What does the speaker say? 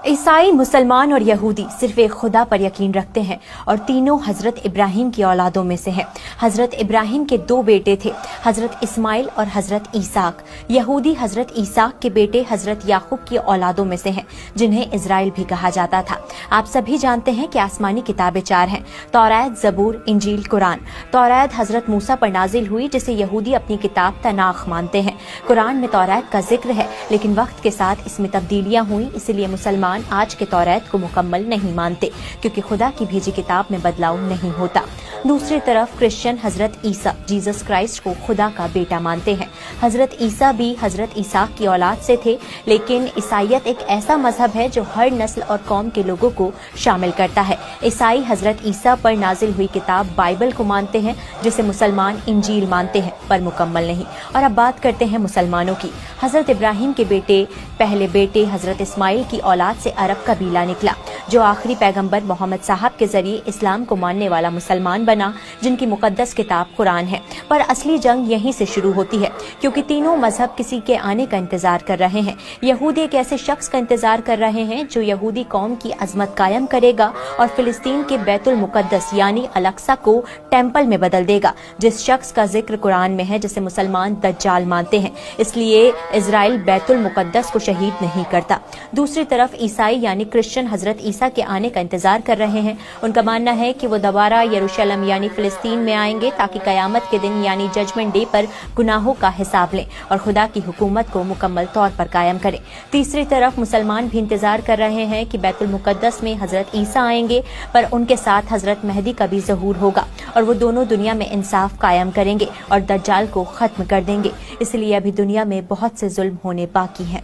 ईसाई, मुसलमान और यहूदी सिर्फ एक खुदा पर यकीन रखते हैं और तीनों हजरत इब्राहिम की औलादों में से हैं। हजरत इब्राहिम के दो बेटे थे, हजरत इस्माइल और हजरत ईसाक। यहूदी हजरत ईसाक के बेटे हजरत याकूब की औलादों में से हैं, जिन्हें इजराइल भी कहा जाता था। आप सभी जानते हैं कि आसमानी किताबें चार हैं: तौरात, जबूर, इंजील, कुरान। तौरात हजरत मूसा पर नाजिल हुई, जिसे यहूदी अपनी किताब तनाख मानते हैं। कुरान में तौरात का जिक्र है, लेकिन वक्त के साथ इसमें तब्दीलियां हुई, इसलिए मुसलमान आज के तौरात को मुकम्मल नहीं मानते, क्योंकि खुदा की भेजी किताब में बदलाव नहीं होता। दूसरी तरफ क्रिश्चियन हजरत ईसा, जीसस क्राइस्ट को खुदा का बेटा मानते हैं। हजरत ईसा भी हजरत ईसाक की औलाद से थे, लेकिन ईसाईयत एक ऐसा मजहब है जो हर नस्ल और कौम के लोगों को शामिल करता है। ईसाई हजरत ईसा पर नाजिल हुई किताब बाइबल को मानते हैं, जिसे मुसलमान इंजील मानते हैं, पर मुकम्मल नहीं। और अब बात करते हैं मुसलमानों की। हजरत इब्राहिम के पहले बेटे हजरत इस्माइल की औलाद से अरब कबीला निकला, जो आखिरी पैगंबर मोहम्मद साहब के जरिए इस्लाम को मानने वाला मुसलमान बना, जिनकी मुकद्दस किताब कुरान है। पर असली जंग यहीं से शुरू होती है, क्योंकि तीनों मजहब किसी के आने का इंतजार कर रहे हैं। यहूदी एक ऐसे शख्स का इंतजार कर रहे हैं जो यहूदी कौम की अजमत कायम करेगा और फिलिस्तीन के बैतुल मुकद्दस यानी अल-अक्सा को टेम्पल में बदल देगा, जिस शख्स का जिक्र कुरान में है, जिसे मुसलमान दज्जाल मानते हैं। इसलिए इजराइल बैतुल मुकद्दस को शहीद नहीं करता। दूसरी तरफ ईसाई यानी क्रिश्चियन हजरत ईसा के आने का इंतजार कर रहे हैं। उनका मानना है कि वो दोबारा यरूशलेम यानी फिलिस्तीन में आएंगे, ताकि कयामत के दिन यानी जजमेंट डे पर गुनाहों का हिसाब लें और खुदा की हुकूमत को मुकम्मल तौर पर कायम करें। तीसरी तरफ मुसलमान भी इंतजार कर रहे हैं कि बैतुल मुकद्दस में हजरत ईसा आएंगे, पर उनके साथ हजरत मेहदी का भी ज़हूर होगा और वो दोनों दुनिया में इंसाफ कायम करेंगे और दज्जाल को खत्म कर देंगे। इसलिए अभी दुनिया में बहुत से जुल्म होने बाकी हैं।